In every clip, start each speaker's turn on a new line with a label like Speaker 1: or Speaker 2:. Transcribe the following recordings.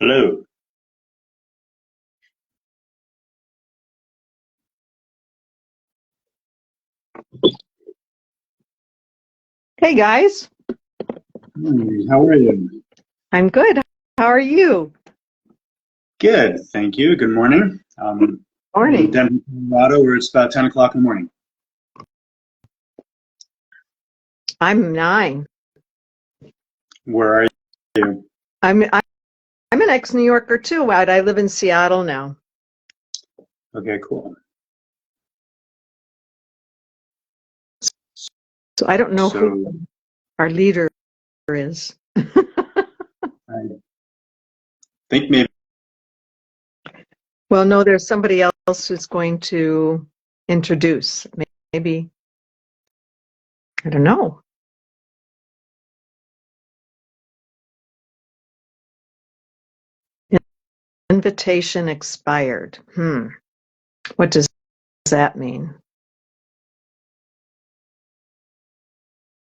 Speaker 1: Hello.
Speaker 2: Hey guys,
Speaker 1: How are you?
Speaker 2: I'm good. How are you?
Speaker 1: Good, thank you. Good morning. In
Speaker 2: Morning.
Speaker 1: Denver, Colorado, where it's about 10 o'clock in the morning.
Speaker 2: I'm 9.
Speaker 1: Where are you?
Speaker 2: I'm an ex-New Yorker too. I live in Seattle now.
Speaker 1: Okay, cool.
Speaker 2: So I don't know who
Speaker 1: So
Speaker 2: our leader is.
Speaker 1: I think maybe,
Speaker 2: Well, no, there's somebody else who's going to introduce. Maybe, I don't know. Invitation expired. What does that mean?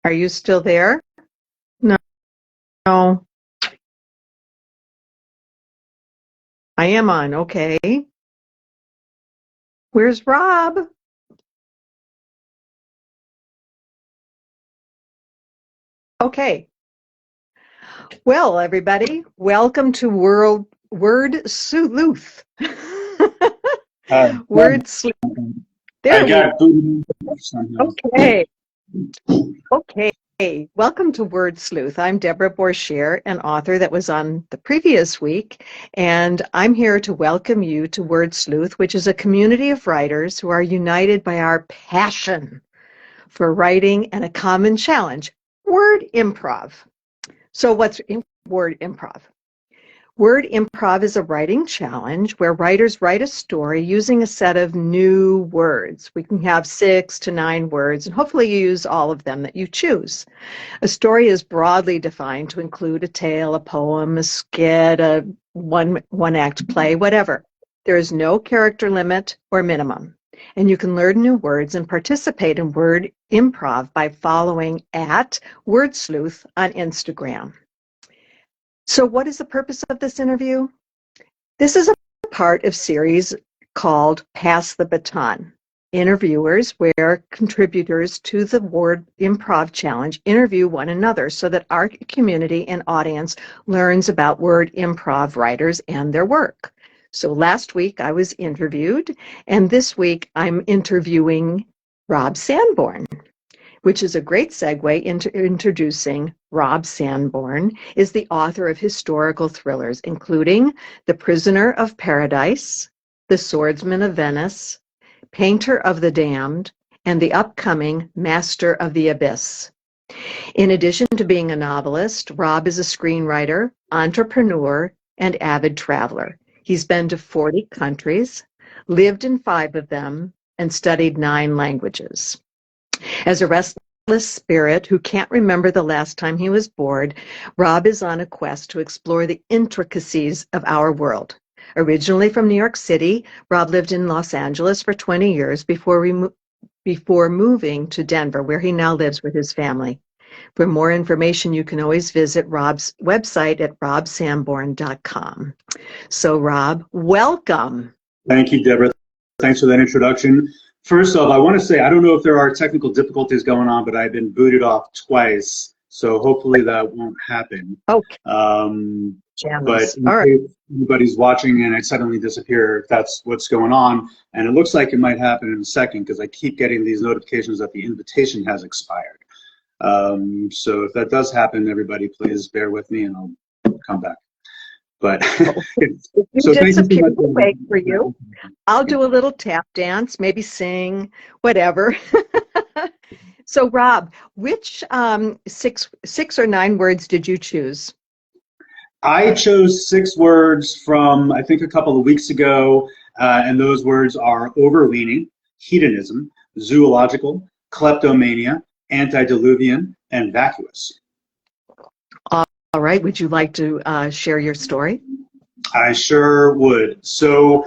Speaker 2: Are you still there? No, no. I am on. Okay. Where's Rob? Okay. Well, everybody, welcome to Word Sleuth.
Speaker 1: uh,
Speaker 2: Word Sleuth.
Speaker 1: I
Speaker 2: There we
Speaker 1: got booted in somehow.
Speaker 2: Okay. Okay. Welcome to Word Sleuth. I'm Deborah Borschier, an author that was on the previous week, and I'm here to welcome you to Word Sleuth, which is a community of writers who are united by our passion for writing and a common challenge, word improv. So what's word improv? Word improv is a writing challenge where writers write a story using a set of new words. We can have 6 to 9 words, and hopefully you use all of them that you choose. A story is broadly defined to include a tale, a poem, a skit, a one-act play, whatever. There is no character limit or minimum. And you can learn new words and participate in word improv by following at Word Sleuth on Instagram. So what is the purpose of this interview? This is a part of series called Pass the Baton. Interviewers, where contributors to the Word Improv Challenge interview one another so that our community and audience learns about word improv writers and their work. So last week I was interviewed, and this week I'm interviewing Rob Sanborn, which is a great segue into introducing Rob Sanborn, is the author of historical thrillers, including The Prisoner of Paradise, The Swordsman of Venice, Painter of the Damned, and the upcoming Master of the Abyss. In addition to being a novelist, Rob is a screenwriter, entrepreneur, and avid traveler. He's been to 40 countries, lived in 5 of them, and studied 9 languages. As a restless spirit who can't remember the last time he was bored, Rob is on a quest to explore the intricacies of our world. Originally from New York City, Rob lived in Los Angeles for 20 years before moving to Denver, where he now lives with his family. For more information, you can always visit Rob's website at robsanborn.com. So, Rob, welcome.
Speaker 1: Thank you, Deborah. Thanks for that introduction. First off, I want to say I don't know if there are technical difficulties going on, but I've been booted off twice, so hopefully that won't happen.
Speaker 2: Okay,
Speaker 1: But
Speaker 2: gems.
Speaker 1: in
Speaker 2: All right.
Speaker 1: case anybody's watching and I suddenly disappear, if that's what's going on, and it looks like it might happen in a second because I keep getting these notifications that the invitation has expired. So if that does happen, everybody, please bear with me and I'll come back. But
Speaker 2: If you
Speaker 1: so thank you so
Speaker 2: disappear,
Speaker 1: much.
Speaker 2: we'll wait for you. I'll do a little tap dance, maybe sing, whatever. So, Rob, which 6 or 9 words did you choose?
Speaker 1: I chose 6 words from, I think, a couple of weeks ago, and those words are overweening, hedonism, zoological, kleptomania, antediluvian, and vacuous.
Speaker 2: All right. Would you like to share your story?
Speaker 1: I sure would. So,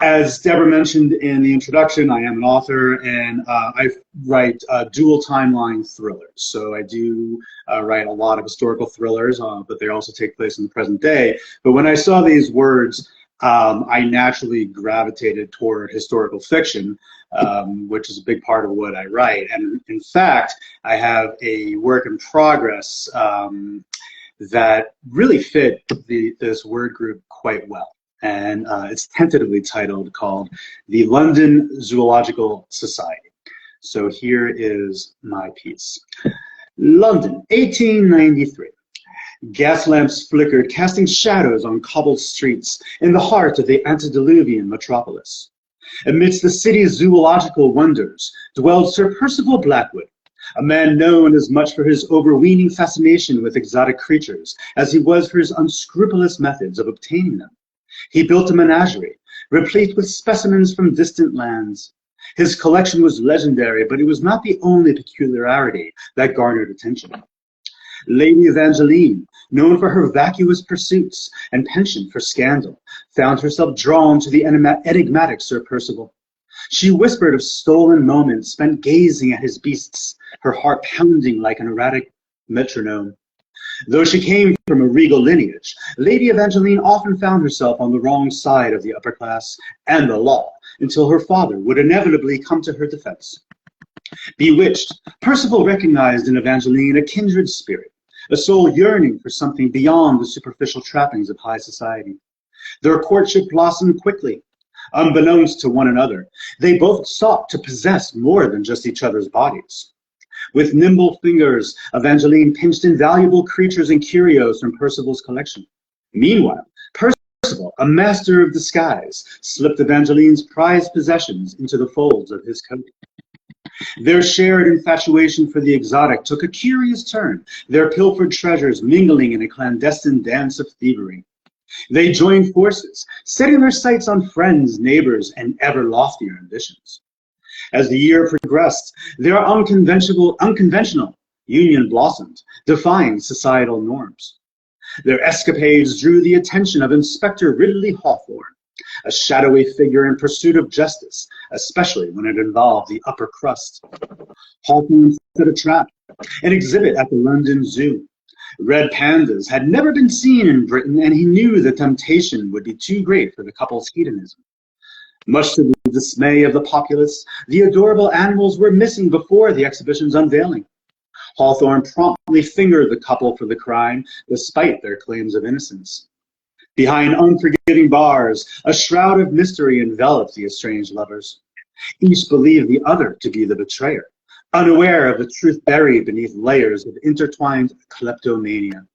Speaker 1: As Deborah mentioned in the introduction, I am an author, and I write dual timeline thrillers. So I do write a lot of historical thrillers, but they also take place in the present day. But when I saw these words, I naturally gravitated toward historical fiction, which is a big part of what I write. And in fact, I have a work in progress that really fit this word group quite well. And it's tentatively called the London Zoological Society. So here is my piece. London, 1893. Gas lamps flickered, casting shadows on cobbled streets in the heart of the antediluvian metropolis. Amidst the city's zoological wonders dwelled Sir Percival Blackwood, a man known as much for his overweening fascination with exotic creatures as he was for his unscrupulous methods of obtaining them. He built a menagerie, replete with specimens from distant lands. His collection was legendary, but it was not the only peculiarity that garnered attention. Lady Evangeline, known for her vacuous pursuits and penchant for scandal, found herself drawn to the enigmatic Sir Percival. She whispered of stolen moments spent gazing at his beasts, her heart pounding like an erratic metronome. Though she came from a regal lineage, Lady Evangeline often found herself on the wrong side of the upper class and the law, until her father would inevitably come to her defense. Bewitched, Percival recognized in Evangeline a kindred spirit, a soul yearning for something beyond the superficial trappings of high society. Their courtship blossomed quickly. Unbeknownst to one another, they both sought to possess more than just each other's bodies. With nimble fingers, Evangeline pinched invaluable creatures and curios from Percival's collection. Meanwhile, Percival, a master of disguise, slipped Evangeline's prized possessions into the folds of his coat. Their shared infatuation for the exotic took a curious turn, their pilfered treasures mingling in a clandestine dance of thievery. They joined forces, setting their sights on friends, neighbors, and ever loftier ambitions. As the year progressed, their unconventional union blossomed, defying societal norms. Their escapades drew the attention of Inspector Ridley Hawthorne, a shadowy figure in pursuit of justice, especially when it involved the upper crust. Hawthorne set a trap, an exhibit at the London Zoo. Red pandas had never been seen in Britain, and he knew the temptation would be too great for the couple's hedonism. Much to the dismay of the populace, the adorable animals were missing before the exhibition's unveiling. Hawthorne promptly fingered the couple for the crime, despite their claims of innocence. Behind unforgiving bars, a shroud of mystery enveloped the estranged lovers. Each believed the other to be the betrayer, unaware of the truth buried beneath layers of intertwined kleptomania.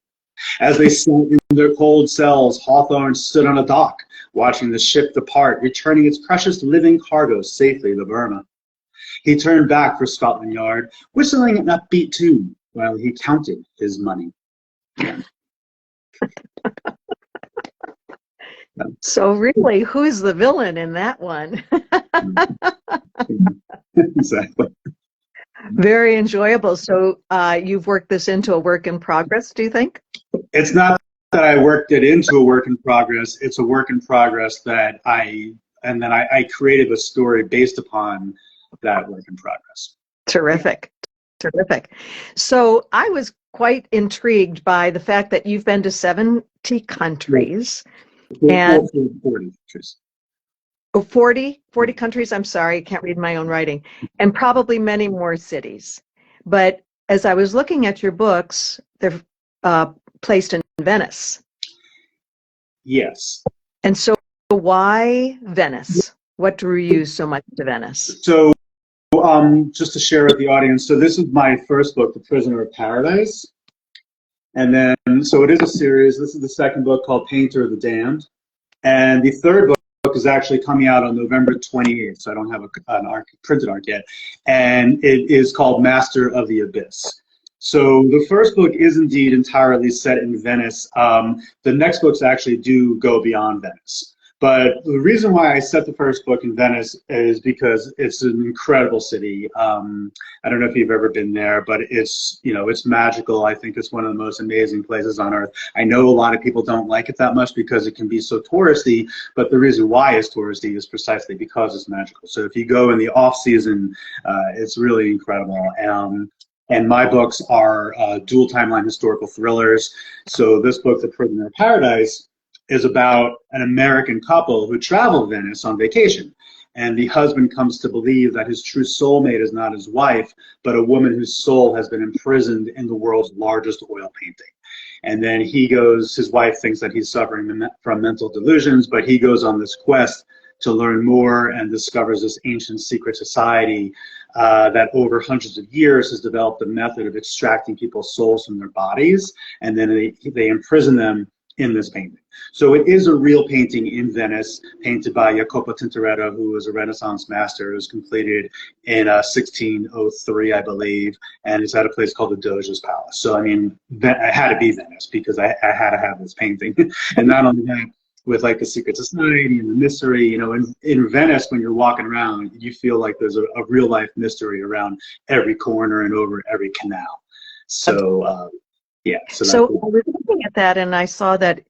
Speaker 1: As they sat in their cold cells, Hawthorne stood on a dock, watching the ship depart, returning its precious living cargo safely to Burma. He turned back for Scotland Yard, whistling an upbeat tune while he counted his money.
Speaker 2: So really, who's the villain in that one?
Speaker 1: Exactly.
Speaker 2: Very enjoyable. So you've worked this into a work in progress, do you think?
Speaker 1: It's not that I worked it into a work in progress. It's a work in progress that I created a story based upon that work in progress.
Speaker 2: Terrific. Terrific. So I was quite intrigued by the fact that you've been to 70 countries. And
Speaker 1: 40 countries.
Speaker 2: 40 countries, I'm sorry, I can't read my own writing, and probably many more cities. But as I was looking at your books, they're placed in Venice.
Speaker 1: Yes.
Speaker 2: And so why Venice? What drew you so much to Venice?
Speaker 1: So just to share with the audience, so this is my first book, The Prisoner of Paradise. And then, so it is a series. This is the second book called Painter of the Damned. And the third book is actually coming out on November 28th, so I don't have an printed arc yet. And it is called Master of the Abyss. So the first book is indeed entirely set in Venice. The next books actually do go beyond Venice. But the reason why I set the first book in Venice is because it's an incredible city. I don't know if you've ever been there, but it's, you know, it's magical. I think it's one of the most amazing places on earth. I know a lot of people don't like it that much because it can be so touristy, but the reason why it's touristy is precisely because it's magical. So if you go in the off season, it's really incredible. And my books are dual timeline historical thrillers. So this book, The Prisoner of Paradise, is about an American couple who travel Venice on vacation. And the husband comes to believe that his true soulmate is not his wife, but a woman whose soul has been imprisoned in the world's largest oil painting. And then his wife thinks that he's suffering from mental delusions, but he goes on this quest to learn more and discovers this ancient secret society that over hundreds of years has developed a method of extracting people's souls from their bodies, and then they imprison them in this painting. So it is a real painting in Venice, painted by Jacopo Tintoretto, who was a Renaissance master. It was completed in 1603, I believe, and it's at a place called the Doge's Palace. So, I mean, it had to be Venice because I had to have this painting. And not only that, with like the secret society and the mystery, you know, in Venice, when you're walking around, you feel like there's a real life mystery around every corner and over every canal. So, yeah.
Speaker 2: So I was looking at that and I saw that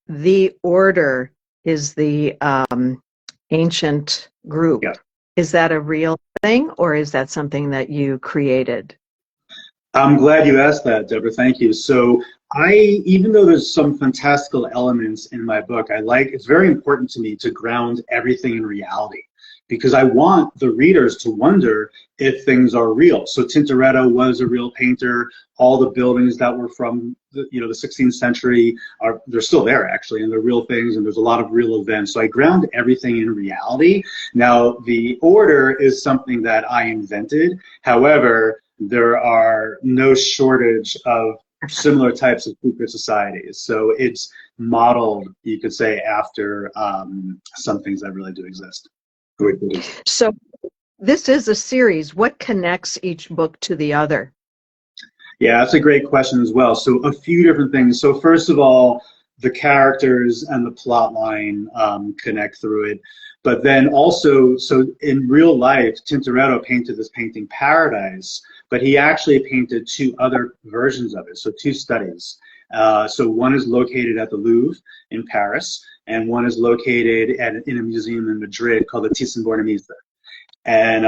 Speaker 2: the Order is the ancient group.
Speaker 1: Yeah.
Speaker 2: Is that a real thing, or is that something that you created?
Speaker 1: I'm glad you asked that, Deborah. Thank you. So even though there's some fantastical elements in my book, it's very important to me to ground everything in reality, because I want the readers to wonder if things are real. So Tintoretto was a real painter. All the buildings that were from the 16th century they're still there actually, and they're real things, and there's a lot of real events. So I ground everything in reality. Now, the Order is something that I invented. However, there are no shortage of similar types of secret societies. So it's modeled, you could say, after some things that really do exist.
Speaker 2: So this is a series. What connects each book to the other?
Speaker 1: Yeah, that's a great question as well. So a few different things. So first of all, the characters and the plot line connect through it. But then also, so in real life, Tintoretto painted this painting Paradise, but he actually painted two other versions of it, so two studies. So one is located at the Louvre in Paris, and one is located in a museum in Madrid called the Thyssen-Bornemisza, and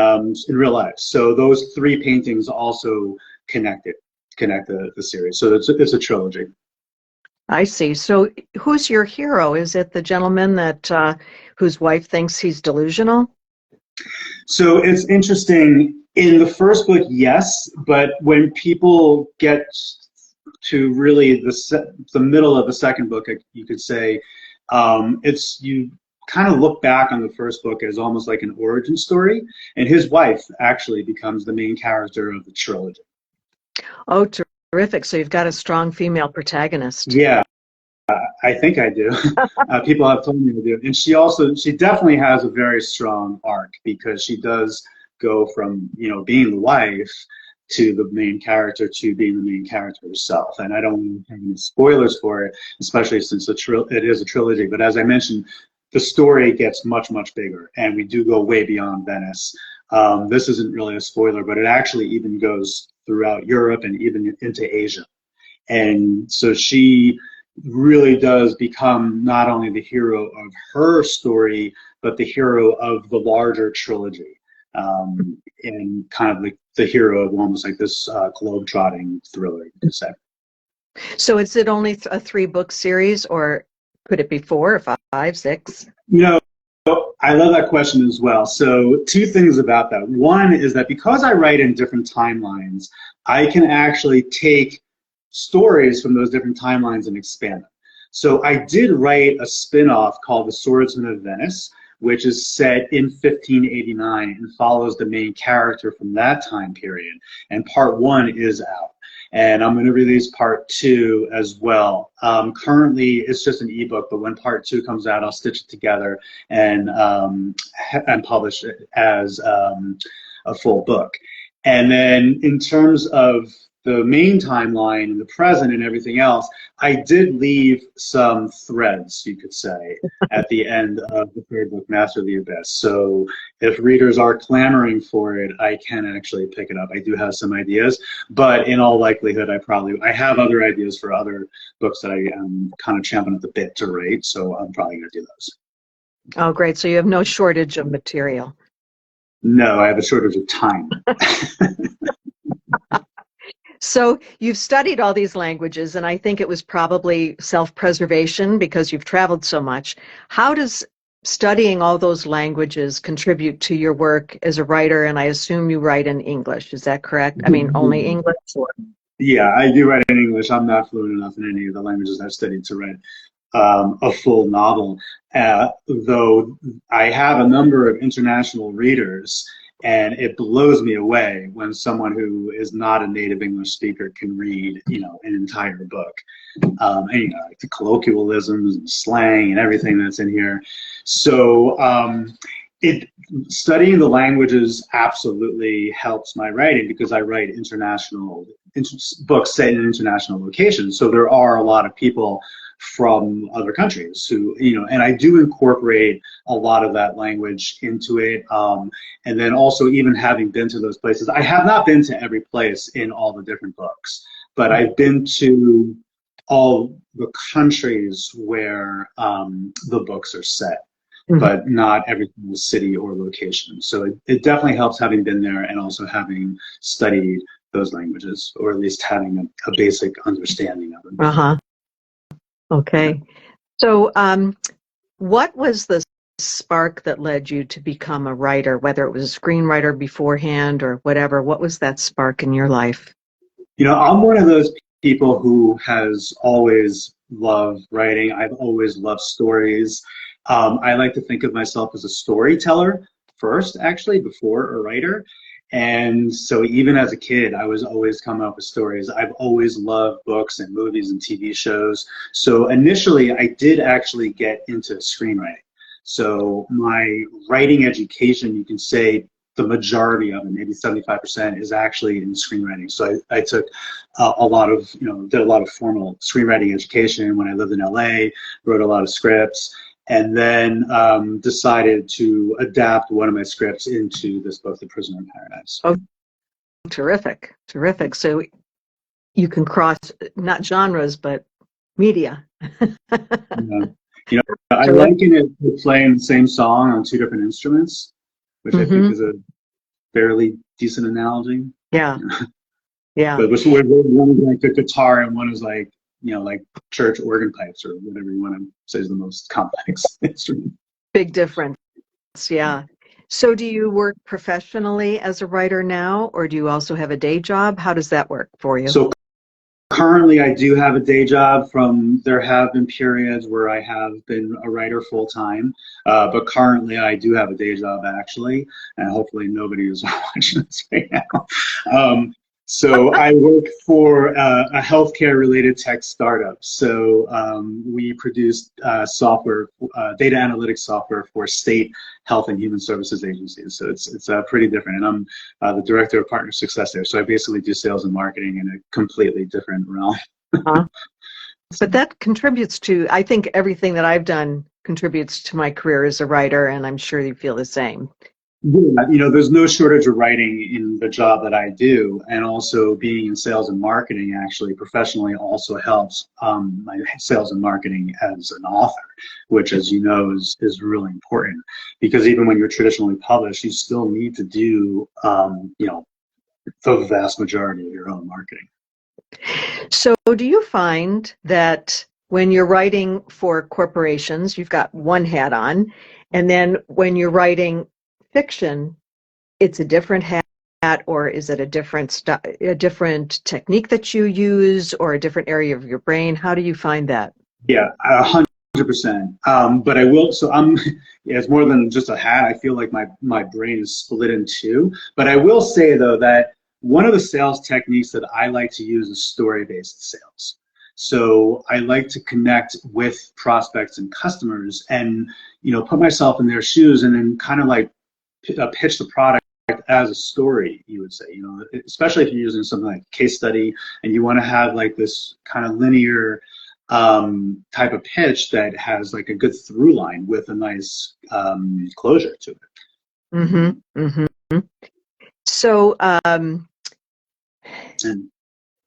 Speaker 1: in real life. So those three paintings also connect the series. So it's a trilogy.
Speaker 2: I see. So who's your hero? Is it the gentleman that whose wife thinks he's delusional?
Speaker 1: So it's interesting. In the first book, yes, but when people get to really the middle of the second book, you could say, you kind of look back on the first book as almost like an origin story, and his wife actually becomes the main character of the trilogy.
Speaker 2: Oh, terrific. So you've got a strong female protagonist.
Speaker 1: Yeah, I think I do. People have told me to do. And she definitely has a very strong arc, because she does go from, being the wife to the main character to being the main character herself. And I don't have any spoilers for it, especially since it is a trilogy. But as I mentioned, the story gets much, much bigger, and we do go way beyond Venice. This isn't really a spoiler, but it actually even goes throughout Europe and even into Asia. And so she really does become not only the hero of her story, but the hero of the larger trilogy, and kind of like the hero of almost like this globe-trotting thriller, you could say.
Speaker 2: So is it only a 3-book series, or could it be 4 or 5, 6?
Speaker 1: I love that question as well. So 2 things about that. One is that because I write in different timelines, I can actually take stories from those different timelines and expand them. So I did write a spin-off called The Swordsman of Venice, which is set in 1589 and follows the main character from that time period. And part 1 is out. And I'm going to release part 2 as well. Currently, it's just an ebook, but when part 2 comes out, I'll stitch it together and publish it as a full book. And then in terms of the main timeline and the present and everything else, I did leave some threads, you could say, at the end of the third book, Master of the Abyss. So if readers are clamoring for it, I can actually pick it up. I do have some ideas, but in all likelihood, I have other ideas for other books that I am kind of champing at the bit to write, so I'm probably going to do those.
Speaker 2: Oh, great. So you have no shortage of material.
Speaker 1: No, I have a shortage of time.
Speaker 2: So you've studied all these languages, and I think it was probably self-preservation because you've traveled so much. How does studying all those languages contribute to your work as a writer? And I assume you write in English. Is that correct? I mean, only English? Or...
Speaker 1: Yeah, I do write in English. I'm not fluent enough in any of the languages I've studied to write a full novel, though I have a number of international readers. And it blows me away when someone who is not a native English speaker can read, an entire book. And, like the colloquialisms and slang and everything that's in here. So studying the languages absolutely helps my writing because I write international books set in international locations. So there are a lot of people from other countries who, and I do incorporate a lot of that language into it. And then also even having been to those places, I have not been to every place in all the different books, but I've been to all the countries where the books are set, but not every single city or location. So it definitely helps having been there and also having studied those languages, or at least having a basic understanding of them.
Speaker 2: Uh-huh. Okay. So what was the spark that led you to become a writer, whether it was a screenwriter beforehand or whatever? What was that spark in your life?
Speaker 1: I'm one of those people who has always loved writing. I've always loved stories. I like to think of myself as a storyteller first, actually, before a writer. And so even as a kid, I was always coming up with stories. I've always loved books and movies and TV shows. So initially, I did actually get into screenwriting. So my writing education, you can say the majority of it, maybe 75%, is actually in screenwriting. So I took a lot of, did a lot of formal screenwriting education when I lived in LA, wrote a lot of scripts, and then decided to adapt one of my scripts into this book, The Prisoner in Paradise.
Speaker 2: Oh, terrific, terrific. So you can cross not genres, but media.
Speaker 1: I liken it to playing the same song on two different instruments, which I think is a fairly decent analogy.
Speaker 2: Yeah, yeah.
Speaker 1: But one is like a guitar and one is like, like church organ pipes or whatever you want to say is the most complex instrument.
Speaker 2: Big difference, yeah. So do you work professionally as a writer now, or do you also have a day job? How does that work for you?
Speaker 1: So currently I do have a day job. There have been periods where I have been a writer full time, but currently I do have a day job actually, and hopefully nobody is watching this right now. So I work for a healthcare related tech startup. So we produce software, data analytics software for state health and human services agencies. So it's pretty different. And I'm the director of partner success there. So I basically do sales and marketing in a completely different realm.
Speaker 2: But that contributes to, I think everything that I've done contributes to my career as a writer, and I'm sure you feel the same.
Speaker 1: Yeah, there's no shortage of writing in the job that I do, and also being in sales and marketing actually professionally also helps my sales and marketing as an author, which, as you know, is really important, because even when you're traditionally published, you still need to do the vast majority of your own marketing.
Speaker 2: So do you find that when you're writing for corporations, you've got one hat on, and then when you're writing fiction, it's a different hat, or is it a different technique that you use, or a different area of your brain? How do you find that?
Speaker 1: Yeah, 100%. But I will. So it's more than just a hat. I feel like my brain is split in two. But I will say though that one of the sales techniques that I like to use is story-based sales. So I like to connect with prospects and customers, and put myself in their shoes, and then kind of like pitch the product as a story, you would say, especially if you're using something like case study and you want to have like this kind of linear type of pitch that has like a good through line with a nice closure to it.
Speaker 2: Mm-hmm. Mm-hmm. So,
Speaker 1: And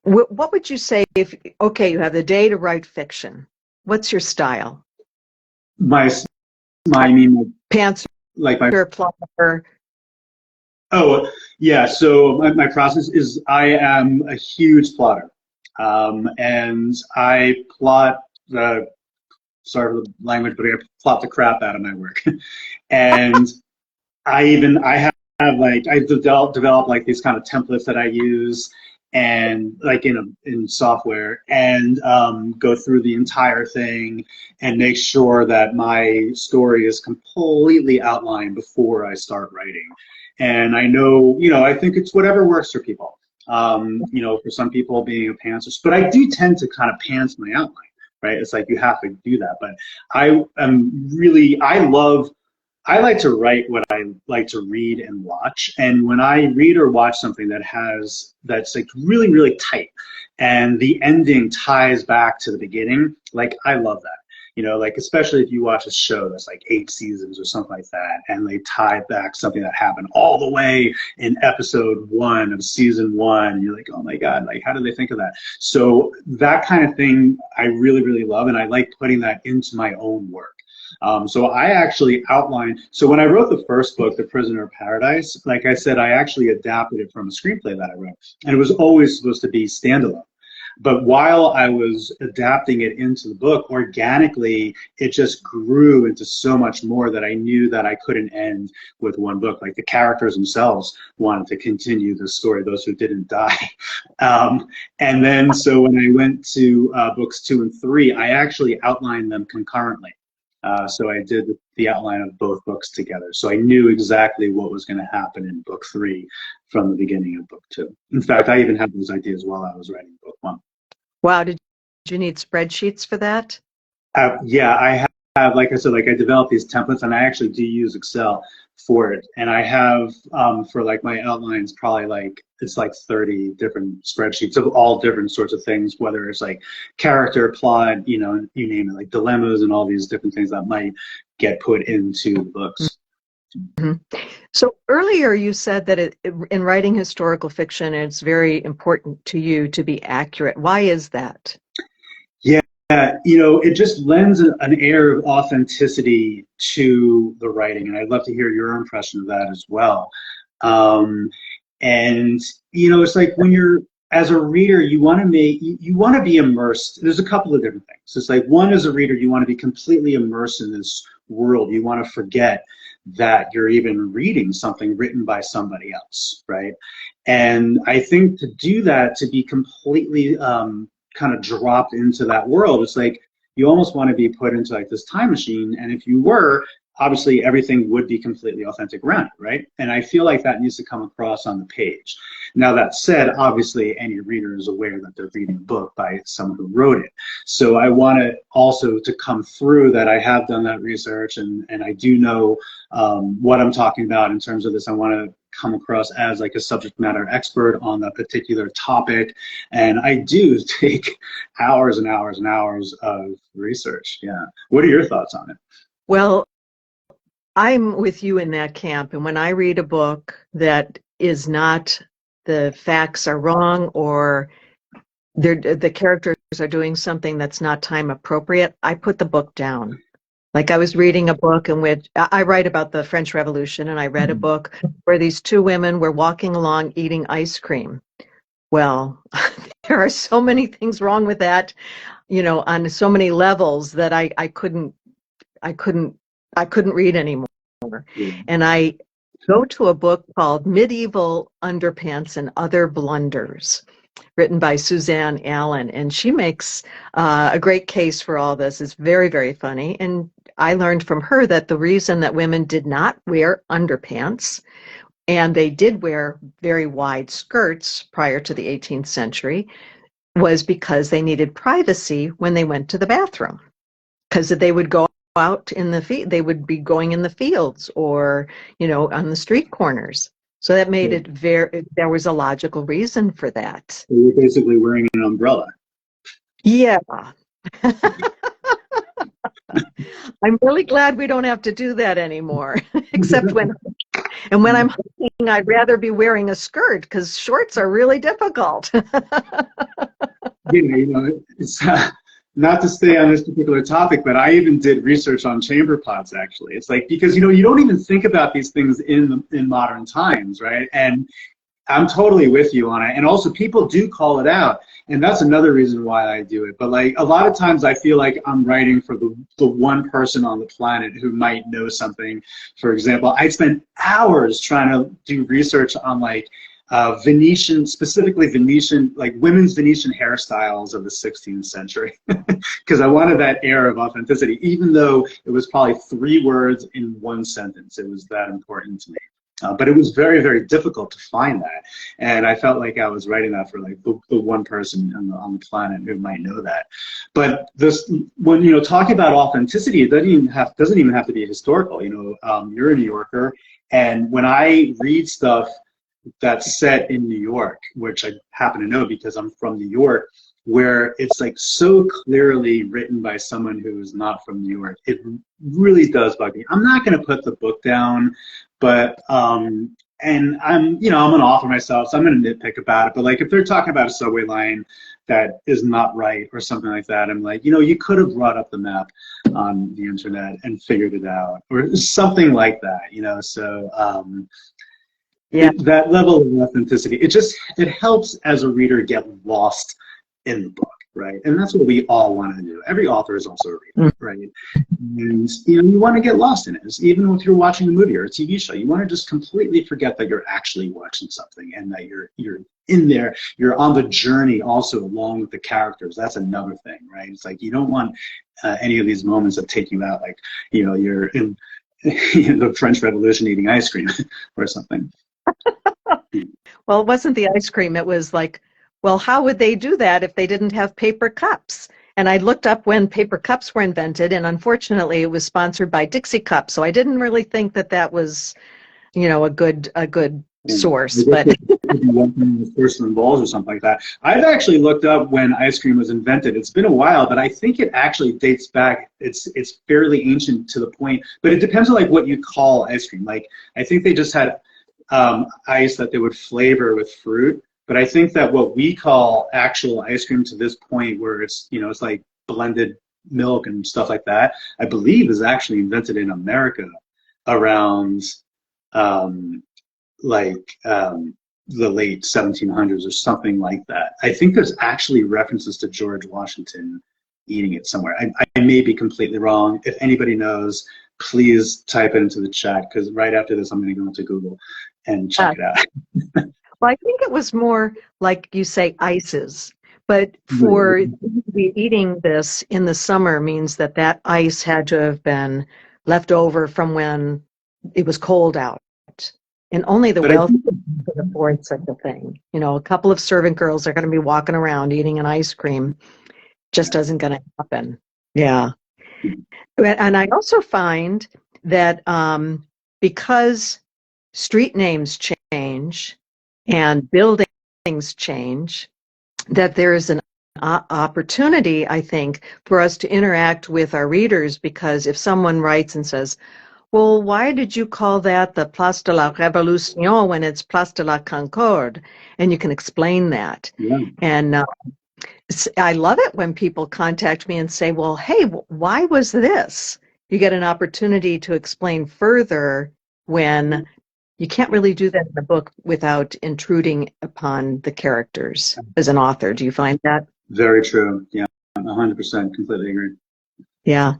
Speaker 2: what would you say if, okay, you have the day to write fiction. What's your style?
Speaker 1: I mean,
Speaker 2: Pantser,
Speaker 1: like my
Speaker 2: plotter.
Speaker 1: Oh, yeah. So my process is I am a huge plotter. And I plot sorry for the language, but I plot the crap out of my work. And I have like, I developed like these kind of templates that I use and like in software and go through the entire thing and make sure that my story is completely outlined before I start writing. And I know, I think it's whatever works for people. For some people being a pantser, but I do tend to kind of pants my outline, right? It's like you have to do that. But I like to write what I like to read and watch. And when I read or watch something that's like really, really tight and the ending ties back to the beginning, like I love that. Like especially if you watch a show that's like 8 seasons or something like that, and they tie back something that happened all the way in episode 1 of season 1, you're like, oh my God, like how did they think of that? So that kind of thing I really, really love, and I like putting that into my own work. So I actually outlined, so when I wrote the first book, The Prisoner of Paradise, like I said, I actually adapted it from a screenplay that I wrote, and it was always supposed to be standalone. But while I was adapting it into the book, organically, it just grew into so much more that I knew that I couldn't end with one book. Like the characters themselves wanted to continue the story, those who didn't die. And then, so when I went to books 2 and 3, I actually outlined them concurrently. So I did the outline of both books together. So I knew exactly what was going to happen in book 3 from the beginning of book 2. In fact, I even had those ideas while I was writing book 1.
Speaker 2: Wow, did you need spreadsheets for that?
Speaker 1: Yeah, I have, like I said, like I developed these templates, and I actually do use Excel for it. And I have, for like my outlines, probably like, it's like 30 different spreadsheets of all different sorts of things, whether it's like character, plot, you name it, like dilemmas and all these different things that might get put into the books.
Speaker 2: Mm-hmm. So earlier you said that in writing historical fiction, it's very important to you to be accurate. Why is that?
Speaker 1: Yeah, it just lends an air of authenticity to the writing, and I'd love to hear your impression of that as well. And it's like when you're as a reader, you want to be immersed. There's a couple of different things. It's like, one, as a reader, you want to be completely immersed in this world. You want to forget that you're even reading something written by somebody else, right? And I think to do that, to be completely kind of dropped into that world, it's like you almost want to be put into like this time machine. And if you were, obviously everything would be completely authentic around it, right? And I feel like that needs to come across on the page. Now that said, obviously any reader is aware that they're reading a book by someone who wrote it. So I want it also to come through that I have done that research, and I do know what I'm talking about in terms of this. I want to come across as like a subject matter expert on that particular topic. And I do take hours and hours and hours of research. Yeah. What are your thoughts on it?
Speaker 2: Well, I'm with you in that camp. And when I read a book that is not, the facts are wrong, or the characters are doing something that's not time appropriate, I put the book down. Like I was reading a book in which I write about the French Revolution, and I read a book where these 2 women were walking along eating ice cream. Well, there are so many things wrong with that, on so many levels that I couldn't read anymore. And I go to a book called Medieval Underpants and Other Blunders, written by Suzanne Allen, and she makes a great case for all this. It's very, very funny. And I learned from her that the reason that women did not wear underpants, and they did wear very wide skirts prior to the 18th century, was because they needed privacy when they went to the bathroom. Because they would go out in the they would be going in the fields or, on the street corners. So that made it there was a logical reason for that.
Speaker 1: So you're basically wearing an umbrella.
Speaker 2: Yeah. I'm really glad we don't have to do that anymore, except when I'm hiking, I'd rather be wearing a skirt because shorts are really difficult.
Speaker 1: It's not to stay on this particular topic, but I even did research on chamber pots, actually. It's like, because, you don't even think about these things in modern times, right? And I'm totally with you on it. And also, people do call it out. And that's another reason why I do it. But like, a lot of times I feel like I'm writing for the one person on the planet who might know something. For example, I spent hours trying to do research on like Venetian, specifically Venetian, like women's Venetian hairstyles of the 16th century. Because I wanted that air of authenticity, even though it was probably 3 words in 1 sentence. It was that important to me. But it was very, very difficult to find that. And I felt like I was writing that for like the one person on the planet who might know that. But this, when, talking about authenticity, it doesn't even have to be historical. You're a New Yorker, and when I read stuff that's set in New York, which I happen to know because I'm from New York, where it's like so clearly written by someone who is not from New York, it really does bug me. I'm not going to put the book down, but and I'm going to offer myself, so I'm going to nitpick about it. But like, if they're talking about a subway line that is not right or something like that, I'm like, you could have brought up the map on the internet and figured it out, or something like that. So
Speaker 2: yeah.
Speaker 1: That level of authenticity, it helps as a reader get lost in the book, right? And that's what we all want to do. Every author is also a reader, right? And you want to get lost in it. Even if you're watching a movie or a TV show, you want to just completely forget that you're actually watching something and that you're in there. You're on the journey also along with the characters. That's another thing, right? It's like you don't want any of these moments that take you out, like you're in the French Revolution eating ice cream or something.
Speaker 2: Well, it wasn't the ice cream. It was like, well, how would they do that if they didn't have paper cups? And I looked up when paper cups were invented, and unfortunately, it was sponsored by Dixie Cups. So I didn't really think that was, a good source. But
Speaker 1: porcelain balls or something like that. I've actually looked up when ice cream was invented. It's been a while, but I think it actually dates back. It's fairly ancient to the point, but it depends on like what you call ice cream. Like, I think they just had ice that they would flavor with fruit. But I think that what we call actual ice cream to this point, where it's it's like blended milk and stuff like that, I believe is actually invented in America around the late 1700s or something like that. I think there's actually references to George Washington eating it somewhere. I may be completely wrong. If anybody knows, please type it into the chat, because right after this I'm going to go into Google and check it out.
Speaker 2: Well, I think it was more like you say ices, but for eating this in the summer means that ice had to have been left over from when it was cold out. And only the wealthy could afford such a thing. A couple of servant girls are going to be walking around eating an ice cream. Just isn't going to happen. Yeah. And I also find that because street names change and buildings change, that there is an opportunity, I think, for us to interact with our readers, because if someone writes and says, well, why did you call that the Place de la Révolution when it's Place de la Concorde? And you can explain that.
Speaker 1: Yeah.
Speaker 2: And I love it when people contact me and say, well, hey, why was this? You get an opportunity to explain further when you can't really do that in the book without intruding upon the characters as an author. Do you find that?
Speaker 1: Very true. Yeah, 100%. Completely agree.
Speaker 2: Yeah.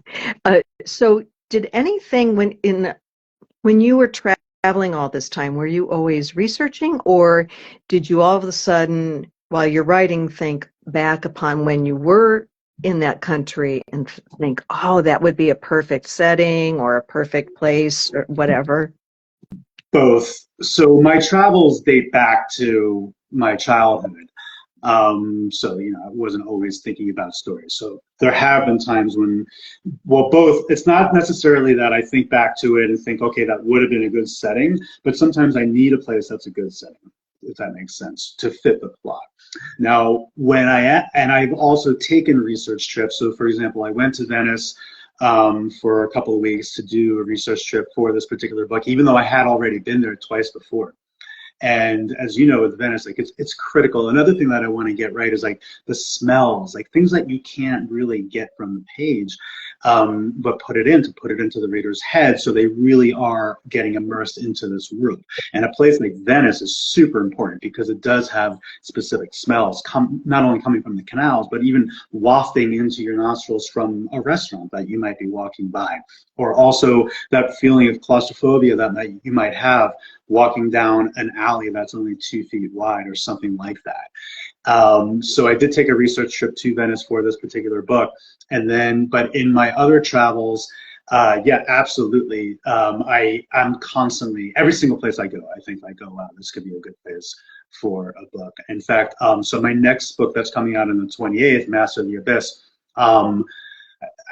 Speaker 2: So did anything when you were traveling all this time, were you always researching, or did you all of a sudden, while you're writing, think back upon when you were in that country and think, oh, that would be a perfect setting or a perfect place or whatever?
Speaker 1: Both. So my travels date back to my childhood. So, I wasn't always thinking about stories. So there have been times when, well, both, it's not necessarily that I think back to it and think, okay, that would have been a good setting, but sometimes I need a place that's a good setting, if that makes sense, to fit the plot. Now, and I've also taken research trips. So for example, I went to Venice for a couple of weeks to do a research trip for this particular book, even though I had already been there twice before. And as you know, with Venice, like it's critical. Another thing that I want to get right is like the smells, like things that you can't really get from the page, but put it into the reader's head, so they really are getting immersed into this world. And a place like Venice is super important because it does have specific smells, not only coming from the canals, but even wafting into your nostrils from a restaurant that you might be walking by, or also that feeling of claustrophobia that you might have walking down an alley that's only 2 feet wide or something like that. So I did take a research trip to Venice for this particular book. And then, but in my other travels, yeah, absolutely. I'm constantly, every single place I go, I think I go, wow, this could be a good place for a book. In fact, so my next book that's coming out on the 28th, Master of the Abyss,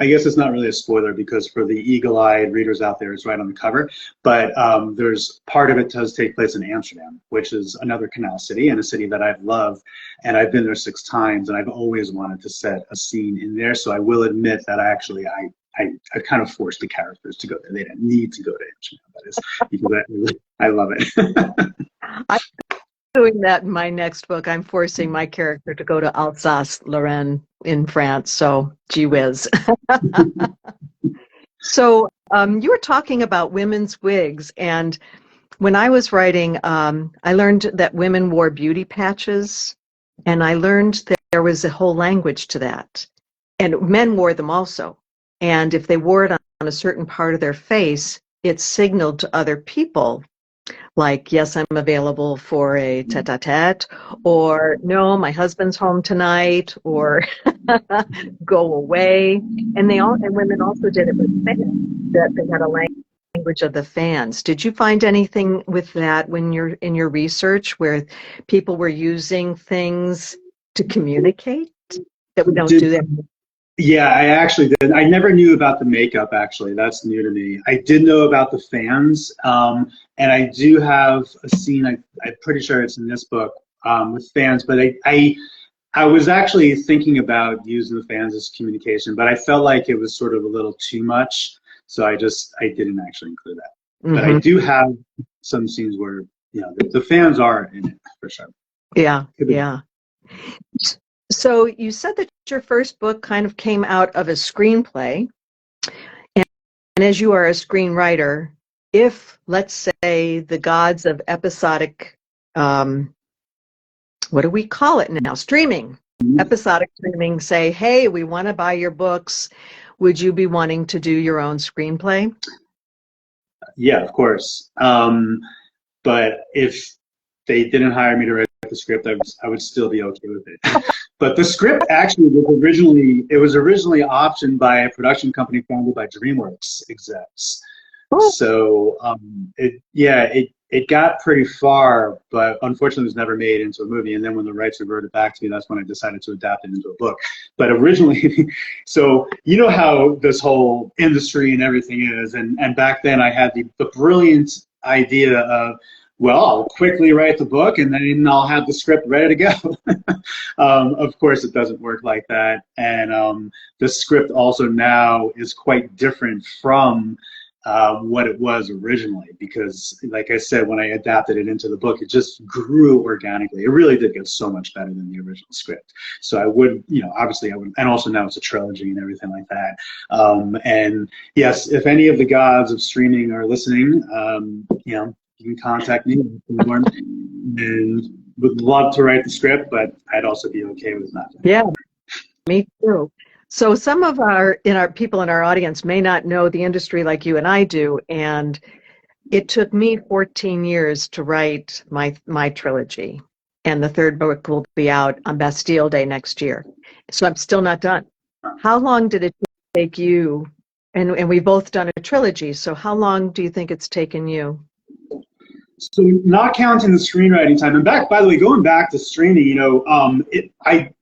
Speaker 1: I guess it's not really a spoiler because for the eagle-eyed readers out there, it's right on the cover. But there's part of it does take place in Amsterdam, which is another canal city and a city that I've loved. And I've been there 6 times, and I've always wanted to set a scene in there. So I will admit that I kind of forced the characters to go there. They didn't need to go to Amsterdam, that is, because I love it.
Speaker 2: I'm doing that in my next book. I'm forcing my character to go to Alsace-Lorraine in France, so gee whiz. So you were talking about women's wigs, and when I was writing, I learned that women wore beauty patches, and I learned that there was a whole language to that. And men wore them also. And if they wore it on a certain part of their face, it signaled to other people, like, yes, I'm available for a tete-a-tete, or no, my husband's home tonight, or go away. And women also did it with fans, that they had a language of the fans. Did you find anything with that when you're in your research where people were using things to communicate that we don't do that?
Speaker 1: Yeah, I actually did. I never knew about the makeup, actually. That's new to me. I did know about the fans, and I do have a scene, I'm pretty sure it's in this book, with fans, but I was actually thinking about using the fans as communication, but I felt like it was sort of a little too much, so I didn't actually include that. Mm-hmm. But I do have some scenes where, the fans are in it, for sure.
Speaker 2: Yeah, yeah. So you said that your first book kind of came out of a screenplay, and as you are a screenwriter, if, let's say, the gods of episodic, what do we call it now? Streaming. Episodic streaming say, hey, we want to buy your books. Would you be wanting to do your own screenplay?
Speaker 1: Yeah, of course. But if they didn't hire me to write the script, I would still be okay with it. But the script actually was originally optioned by a production company founded by DreamWorks execs. Oh. So it got pretty far, but unfortunately was never made into a movie. And then when the rights reverted back to me, that's when I decided to adapt it into a book. But originally, so you know how this whole industry and everything is, and back then I had the brilliant idea of, well, I'll quickly write the book and then I'll have the script ready to go. Of course, it doesn't work like that. And the script also now is quite different from what it was originally, because, like I said, when I adapted it into the book, it just grew organically. It really did get so much better than the original script. So I would, obviously I would, and also now it's a trilogy and everything like that. And yes, if any of the gods of streaming are listening, you can contact me and would love to write the script, but I'd also be okay with that.
Speaker 2: Yeah, me too. So some of our people in our audience may not know the industry like you and I do, and it took me 14 years to write my trilogy, and the 3rd book will be out on Bastille Day next year. So I'm still not done. How long did it take you? And we've both done a trilogy, so how long do you think it's taken you?
Speaker 1: So not counting the screenwriting time, and by the way, going back to streaming,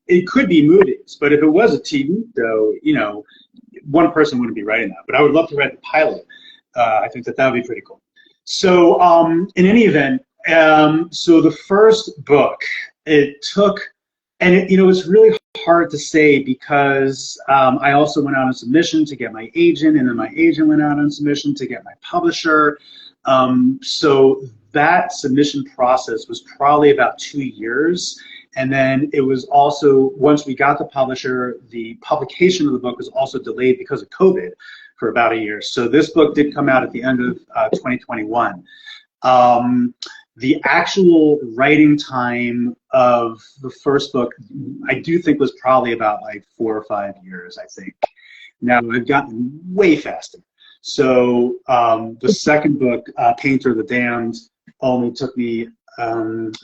Speaker 1: it could be movies, but if it was a TV show, one person wouldn't be writing that. But I would love to write the pilot. I think that would be pretty cool. So in any event, so the first book, it took, and it's really hard to say because I also went out on submission to get my agent, and then my agent went out on submission to get my publisher. So that submission process was probably about 2 years. And then it was also, once we got the publisher, the publication of the book was also delayed because of COVID for about a year. So this book did come out at the end of 2021. The actual writing time of the first book, I do think was probably about like 4 or 5 years, I think. Now I've gotten way faster. So the second book, Painter of the Damned, only took me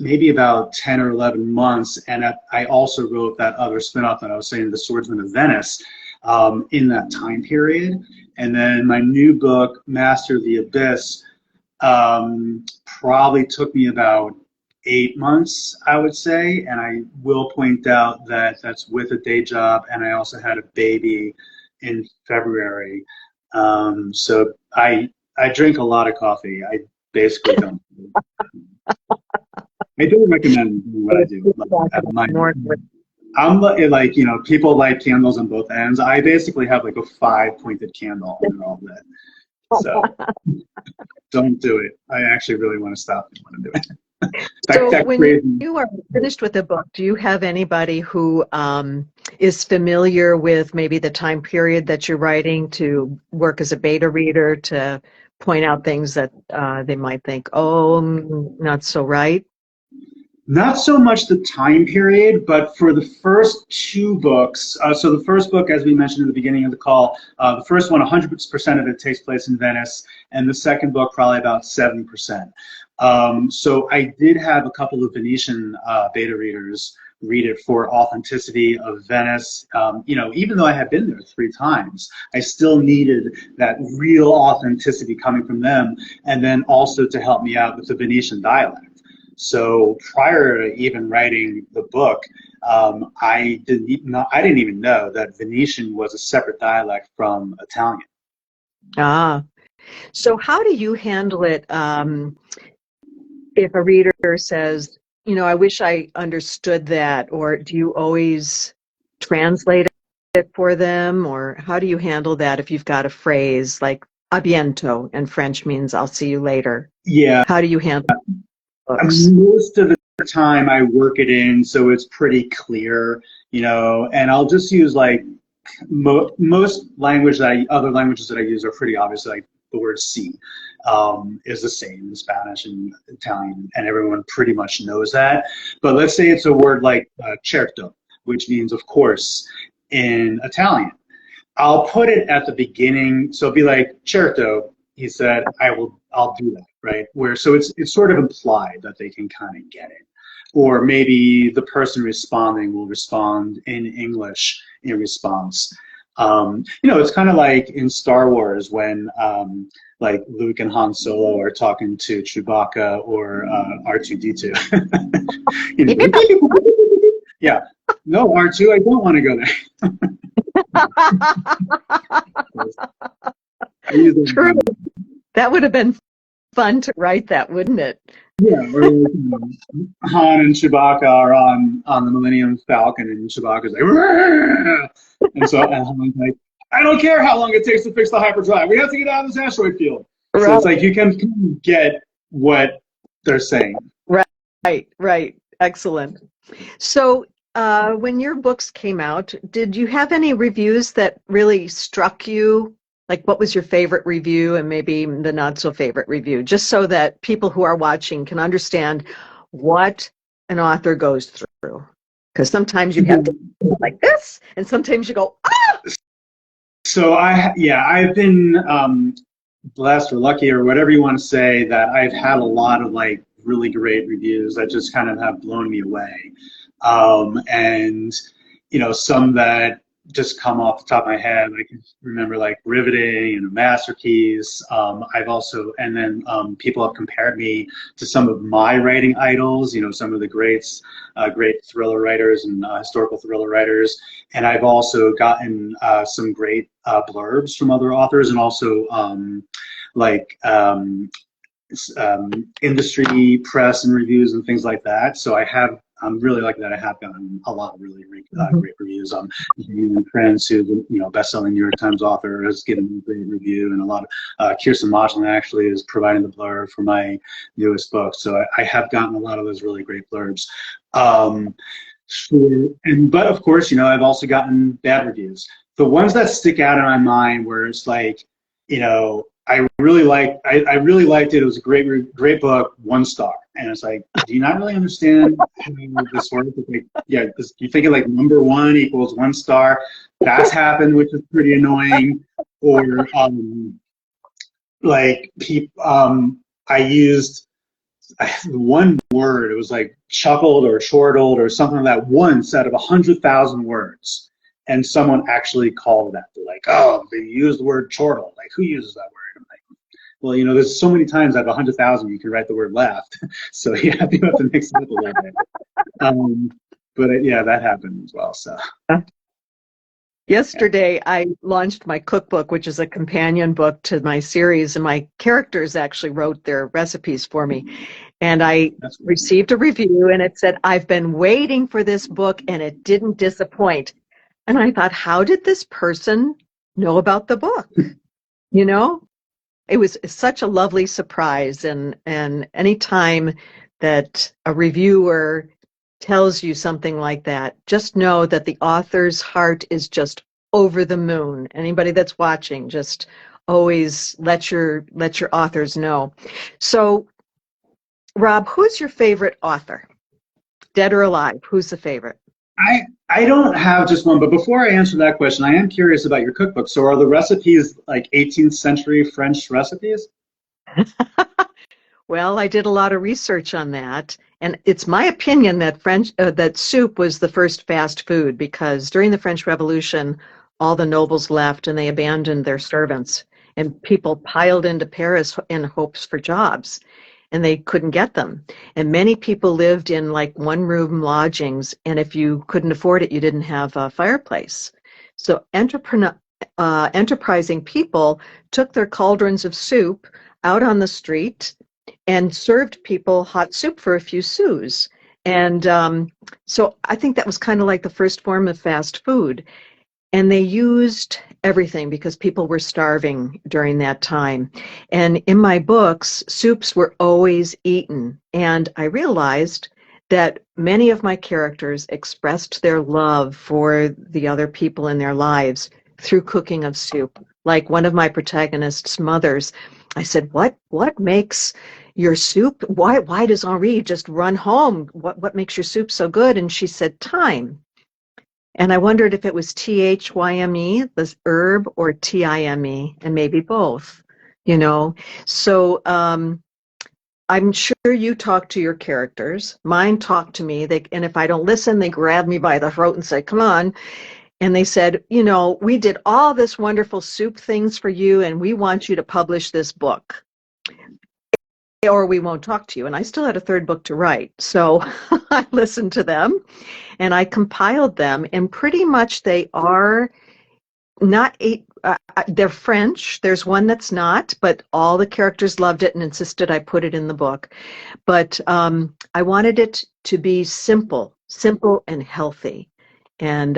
Speaker 1: maybe about 10 or 11 months. And I also wrote that other spinoff that I was saying, The Swordsman of Venice, in that time period. And then my new book, Master of the Abyss, probably took me about 8 months, I would say. And I will point out that that's with a day job, and I also had a baby in February. So I drink a lot of coffee. I basically don't. I do recommend what I do. I'm like, people light candles on both ends. I basically have like a 5-pointed candle and all that. So don't do it. I actually really want to stop and want to do it.
Speaker 2: So when you are finished with the book, do you have anybody who is familiar with maybe the time period that you're writing to work as a beta reader to point out things that they might think, oh, not so right?
Speaker 1: Not so much the time period, but for the first 2 books, so the first book, as we mentioned at the beginning of the call, the first one, 100% of it takes place in Venice, and the second book, probably about 7%. So I did have a couple of Venetian beta readers read it for authenticity of Venice. Even though I had been there 3 times, I still needed that real authenticity coming from them, and then also to help me out with the Venetian dialect. So prior to even writing the book, I didn't even know that Venetian was a separate dialect from Italian.
Speaker 2: Ah, so how do you handle it if a reader says, I wish I understood that, or do you always translate it for them, or how do you handle that if you've got a phrase like a bientôt in French means I'll see you later?
Speaker 1: Yeah.
Speaker 2: How do you handle it?
Speaker 1: Most of the time I work it in so it's pretty clear, and I'll just use like most other languages that I use are pretty obvious, like the word sí is the same in Spanish and Italian, and everyone pretty much knows that. But let's say it's a word like certo, which means of course in Italian. I'll put it at the beginning, so it'll be like, certo, he said, I'll do that, right? So it's sort of implied that they can kind of get it. Or maybe the person responding will respond in English in response. It's kind of like in Star Wars when like Luke and Han Solo are talking to Chewbacca or R2-D2. Yeah. No, R2, I don't want to go there.
Speaker 2: True. That would have been fun to write that, wouldn't it?
Speaker 1: Yeah, or Han and Chewbacca are on the Millennium Falcon, and Chewbacca's like, "Rrr!" and Han's like, I don't care how long it takes to fix the hyperdrive. We have to get out of this asteroid field. Right. So it's like you can get what they're saying.
Speaker 2: Right. Excellent. So when your books came out, did you have any reviews that really struck you? Like, what was your favorite review and maybe the not so favorite review, just so that people who are watching can understand what an author goes through? Because sometimes you have to go like this, and sometimes you go, ah!
Speaker 1: So I've been blessed or lucky or whatever you want to say that I've had a lot of like really great reviews that just kind of have blown me away. And some that just come off the top of my head. I can remember like Riveting and Masterpiece. I've also, and then people have compared me to some of my writing idols, you know, some of the greats, great thriller writers and historical thriller writers. And I've also gotten some great blurbs from other authors, and also like industry press and reviews and things like that. So I'm really lucky that I have gotten a lot of really great reviews. Friends who, you know, best-selling New York Times author, has given me a great review, and a lot of Kirsten Mochlin actually is providing the blurb for my newest book. So I have gotten a lot of those really great blurbs. But of course, you know, I've also gotten bad reviews. The ones that stick out in my mind where it's like, you know, I really liked it. It was a great book, 1 star. And it's like, do you not really understand how this works? Like, yeah, you think of like number 1 equals 1 star. That's happened, which is pretty annoying. Or I used one word. It was like chuckled or chortled or something like that once out of 100,000 words. And someone actually called that. They're like, oh, they used the word chortle. Like, who uses that word? I'm like, well, you know, there's so many times out of 100,000 you can write the word left. So you have to mix it up a little bit. But yeah, that happened as well. So.
Speaker 2: Yesterday, I launched my cookbook, which is a companion book to my series, and my characters actually wrote their recipes for me. And I received a review, and it said, I've been waiting for this book, and it didn't disappoint. And I thought, how did this person know about the book? You know, it was such a lovely surprise. And any time that a reviewer tells you something like that, just know that the author's heart is just over the moon. Anybody that's watching, just always let your authors know. So, Rob, who's your favorite author? Dead or alive? Who's the favorite?
Speaker 1: I don't have just one, but before I answer that question, I am curious about your cookbook. So are the recipes like 18th century French recipes?
Speaker 2: Well, I did a lot of research on that, and it's my opinion that that soup was the first fast food, because during the French Revolution, all the nobles left and they abandoned their servants, and people piled into Paris in hopes for jobs, and they couldn't get them. And many people lived in like 1-room lodgings, and if you couldn't afford it, you didn't have a fireplace. So enterprising people took their cauldrons of soup out on the street and served people hot soup for a few sous. And so I think that was kind of like the first form of fast food. And they used everything because people were starving during that time. And in my books, soups were always eaten. And I realized that many of my characters expressed their love for the other people in their lives through cooking of soup. Like one of my protagonists' mothers, I said, what makes your soup? Why does Henri just run home? What makes your soup so good? And she said, time. And I wondered if it was THYME, the herb, or TIME, and maybe both, you know. So I'm sure you talk to your characters. Mine talk to me. And if I don't listen, they grab me by the throat and say, come on. And they said, you know, we did all this wonderful soup things for you, and we want you to publish this book, or we won't talk to you. And I still had a 3rd book to write. So I listened to them and I compiled them, and pretty much they are not they're French. There's one that's not, but all the characters loved it and insisted I put it in the book. But I wanted it to be simple and healthy. And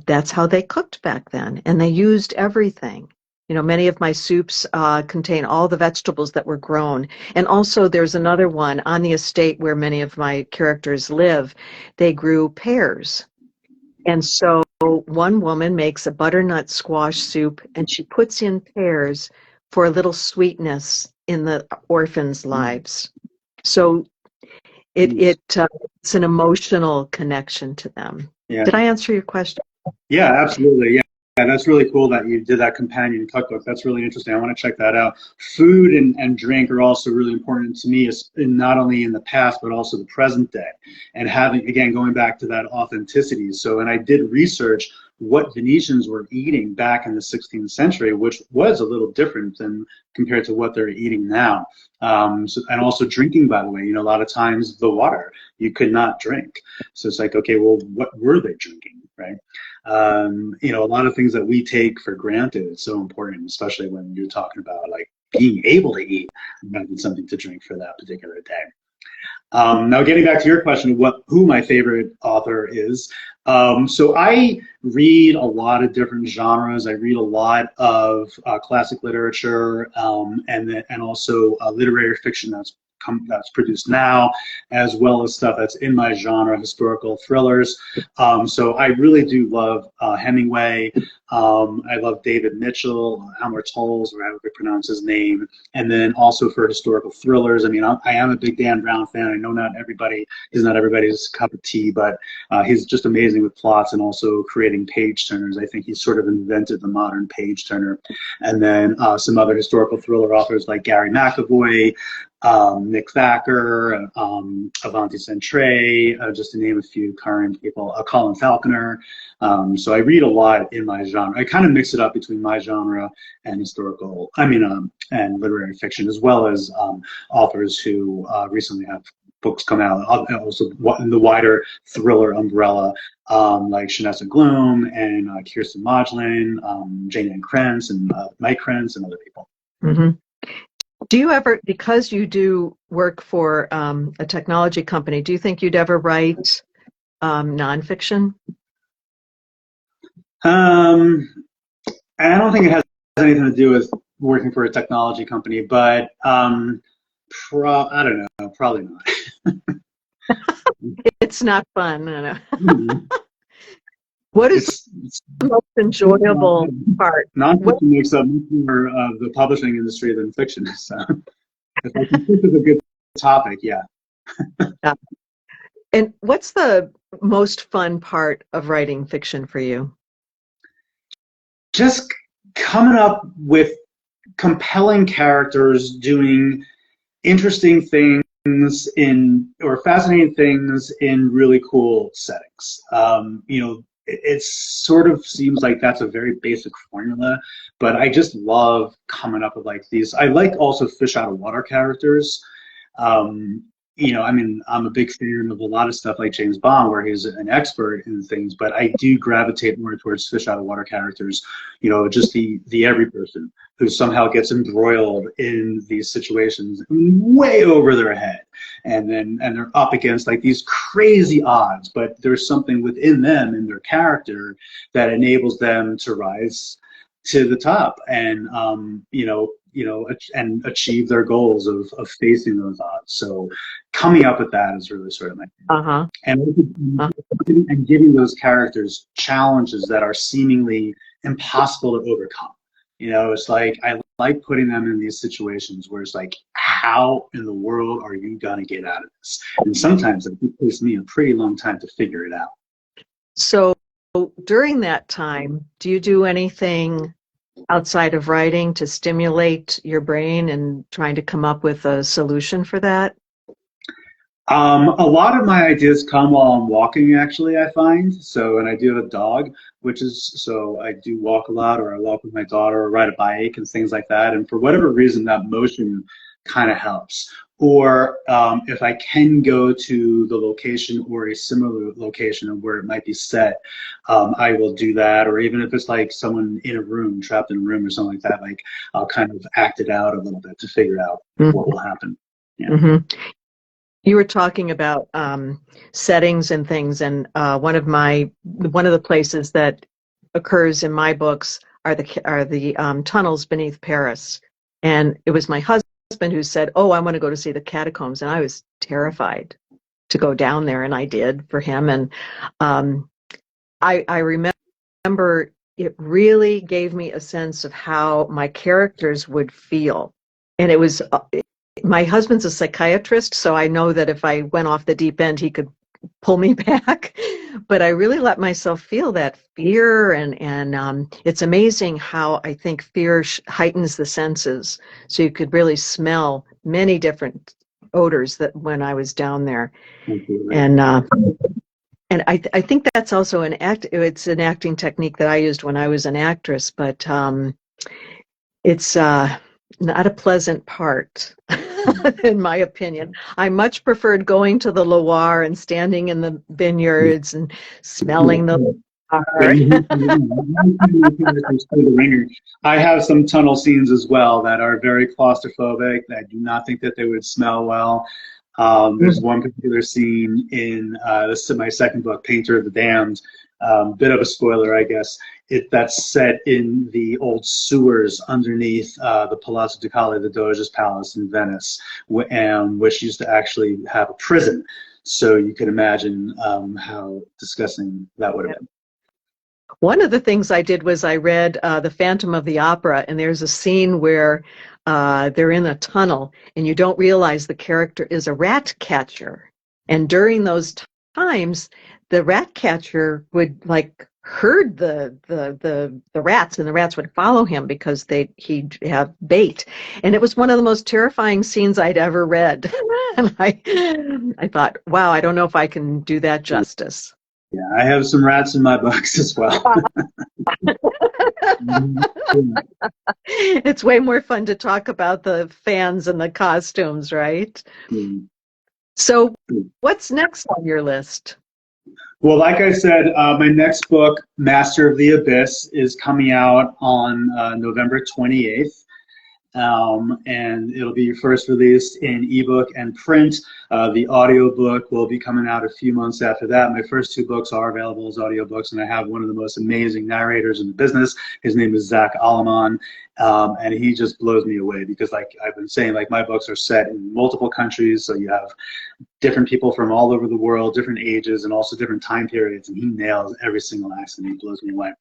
Speaker 2: that's how they cooked back then. And they used everything. You know, many of my soups contain all the vegetables that were grown. And also there's another one on the estate where many of my characters live. They grew pears. And so one woman makes a butternut squash soup, and she puts in pears for a little sweetness in the orphans' lives. So it's an emotional connection to them. Yeah. Did I answer your question?
Speaker 1: Yeah, absolutely. Yeah. Yeah, that's really cool that you did that companion cookbook. That's really interesting. I want to check that out. Food and drink are also really important to me, not only in the past, but also the present day. And having, again, going back to that authenticity. So, and I did research what Venetians were eating back in the 16th century, which was a little different than compared to what they're eating now. And also drinking, by the way, a lot of times the water you could not drink. So it's like, okay, well, what were they drinking, right? A lot of things that we take for granted is so important, especially when you're talking about like being able to eat and having something to drink for that particular day. Now, getting back to your question of who my favorite author is, so I read a lot of different genres. I read a lot of classic literature and also literary fiction that's produced now, as well as stuff that's in my genre, historical thrillers. So I really do love Hemingway. I love David Mitchell, Elmer Tolles, or however you pronounce his name. And then also for historical thrillers, I mean, I am a big Dan Brown fan. I know he's not everybody's cup of tea, but he's just amazing with plots and also creating page turners. I think he sort of invented the modern page turner. And then some other historical thriller authors like Gary McAvoy, Nick Thacker, Avanti Centre, just to name a few current people, Colin Falconer. So I read a lot in my genre. I kind of mix it up between my genre and and literary fiction, as well as authors who recently have books come out, also in the wider thriller umbrella, like Shanessa Gloom and Kirsten Modglin, Jane Ann Krentz and Mike Krentz and other people.
Speaker 2: Mm-hmm. Do you ever, because you do work for a technology company, do you think you'd ever write nonfiction?
Speaker 1: I don't think it has anything to do with working for a technology company, but I don't know, probably not.
Speaker 2: It's not fun. I know. Mm-hmm. What is the most enjoyable part?
Speaker 1: Nonfiction makes up more of the publishing industry than fiction. So if I can think of a good topic, yeah.
Speaker 2: And what's the most fun part of writing fiction for you?
Speaker 1: Just coming up with compelling characters doing interesting things or fascinating things in really cool settings. It sort of seems like that's a very basic formula, but I just love coming up with like these. I like also fish out of water characters. I'm a big fan of a lot of stuff like James Bond, where he's an expert in things, but I do gravitate more towards fish out of water characters, just the every person who somehow gets embroiled in these situations way over their head. And they're up against like these crazy odds, but there's something within them in their character that enables them to rise to the top and, and achieve their goals of facing those odds. So coming up with that is really sort of my thing. And giving those characters challenges that are seemingly impossible to overcome. It's like I like putting them in these situations where it's like, how in the world are you gonna get out of this? And sometimes it takes me a pretty long time to figure it out.
Speaker 2: So during that time, do you do anything outside of writing to stimulate your brain and trying to come up with a solution for that?
Speaker 1: A lot of my ideas come while I'm walking, actually, I find. So, and I do have a dog, so I do walk a lot, or I walk with my daughter, or ride a bike and things like that. And for whatever reason, that motion kind of helps. Or if I can go to the location or a similar location of where it might be set, I will do that. Or even if it's like someone in a room, trapped in a room or something like that, like I'll kind of act it out a little bit to figure out what will happen. Yeah.
Speaker 2: Mm-hmm. You were talking about settings and things, and one of the places that occurs in my books are the tunnels beneath Paris. And it was my husband who said, "Oh, I want to go to see the catacombs," and I was terrified to go down there, and I did for him. And I remember it really gave me a sense of how my characters would feel, and it was. My husband's a psychiatrist, so I know that if I went off the deep end, he could pull me back. But I really let myself feel that fear, and it's amazing how I think fear heightens the senses. So you could really smell many different odors that when I was down there, and I think that's also it's an acting technique that I used when I was an actress, but it's not a pleasant part, in my opinion. I much preferred going to the Loire and standing in the vineyards and smelling the
Speaker 1: But
Speaker 2: Loire.
Speaker 1: I have some tunnel scenes as well that are very claustrophobic. I do not think that they would smell well. There's one particular scene in this is my second book, Painter of the Damned. Bit of a spoiler, I guess. That's set in the old sewers underneath the Palazzo Ducale, the Doge's Palace in Venice, which used to actually have a prison. So you can imagine how disgusting that would have been.
Speaker 2: One of the things I did was I read The Phantom of the Opera, and there's a scene where they're in a tunnel, and you don't realize the character is a rat catcher. And during those times, the rat catcher would like herd the rats, and the rats would follow him because he'd have bait. And it was one of the most terrifying scenes I'd ever read. And I thought, wow, I don't know if I can do that justice.
Speaker 1: Yeah, I have some rats in my books as well.
Speaker 2: It's way more fun to talk about the fans and the costumes, right?
Speaker 1: Mm.
Speaker 2: So what's next on your list?
Speaker 1: Well, like I said, my next book, Master of the Abyss, is coming out on November 28th. And it'll be first released in ebook and print. The audiobook will be coming out a few months after that. My first two books are available as audiobooks, and I have one of the most amazing narrators in the business. His name is Zach Alaman, and he just blows me away because, like I've been saying, like my books are set in multiple countries, so you have different people from all over the world, different ages, and also different time periods, and he nails every single accent. He blows me away.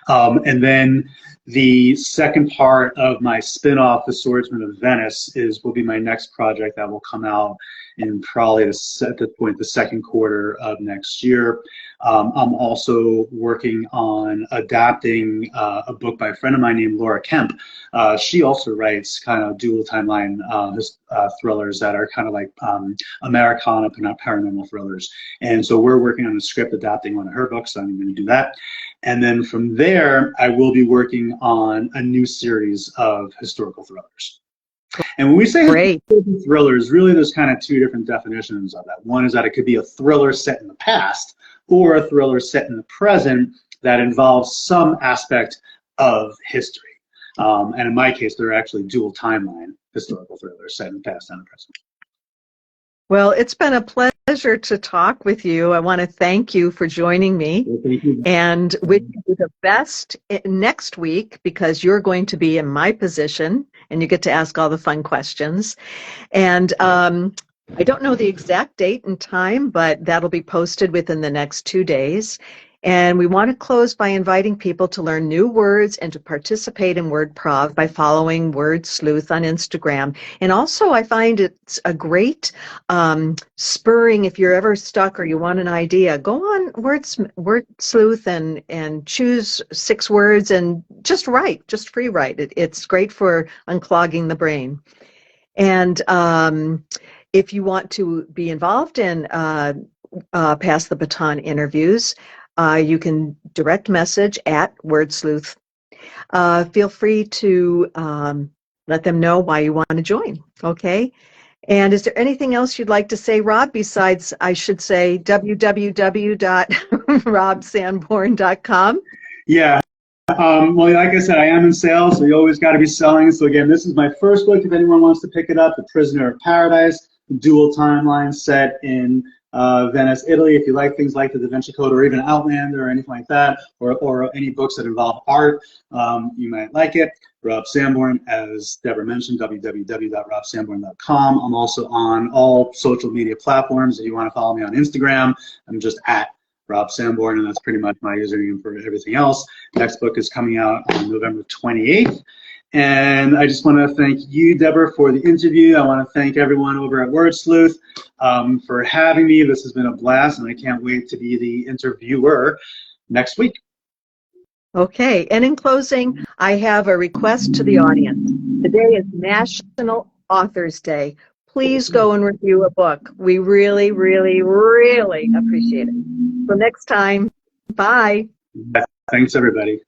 Speaker 1: And then the second part of my spin-off, The Swordsman of Venice, will be my next project that will come out in probably at the point the second quarter of next year. I'm also working on adapting a book by a friend of mine named Laura Kemp. She also writes kind of dual timeline thrillers that are kind of like Americana paranormal thrillers. And so we're working on a script adapting one of her books, so I'm going to do that. And then from there, I will be working on a new series of historical thrillers. And when we say historical thrillers, really there's kind of two different definitions of that. One is that it could be a thriller set in the past or a thriller set in the present that involves some aspect of history. And in my case, they're actually dual timeline historical thrillers set in the past and the present.
Speaker 2: Well, it's been a pleasure to talk with you. I want to thank you for joining me.
Speaker 1: Well, thank you.
Speaker 2: And wish you the best next week because you're going to be in my position and you get to ask all the fun questions. And I don't know the exact date and time, but that'll be posted within the next 2 days. And we want to close by inviting people to learn new words and to participate in WordProv by following Word Sleuth on Instagram. And also, I find it's a great spurring if you're ever stuck or you want an idea. Go on Word Sleuth and choose 6 words and just write, just free write. It's great for unclogging the brain. And if you want to be involved in Pass the Baton interviews, you can direct message at Word Sleuth. Feel free to let them know why you want to join, okay? And is there anything else you'd like to say, Rob, besides, I should say, www.robsanborn.com?
Speaker 1: Yeah. Well, like I said, I am in sales, so you always got to be selling. So again, this is my first book. If anyone wants to pick it up, The Prisoner of Paradise, dual timeline set in Venice, Italy. If you like things like the Da Vinci Code or even Outlander or anything like that, or any books that involve art, you might like it. Rob Sanborn, as Deborah mentioned, www.robsanborn.com. I'm also on all social media platforms. If you want to follow me on Instagram, I'm just at Rob Sanborn, and that's pretty much my username for everything else. Next book is coming out on November 28th. And I just want to thank you, Deborah, for the interview. I want to thank everyone over at Word Sleuth for having me. This has been a blast, and I can't wait to be the interviewer next week.
Speaker 2: Okay, and in closing, I have a request to the audience. Today is National Authors Day. Please go and review a book. We really, really, really appreciate it. Till next time. Bye.
Speaker 1: Thanks, everybody.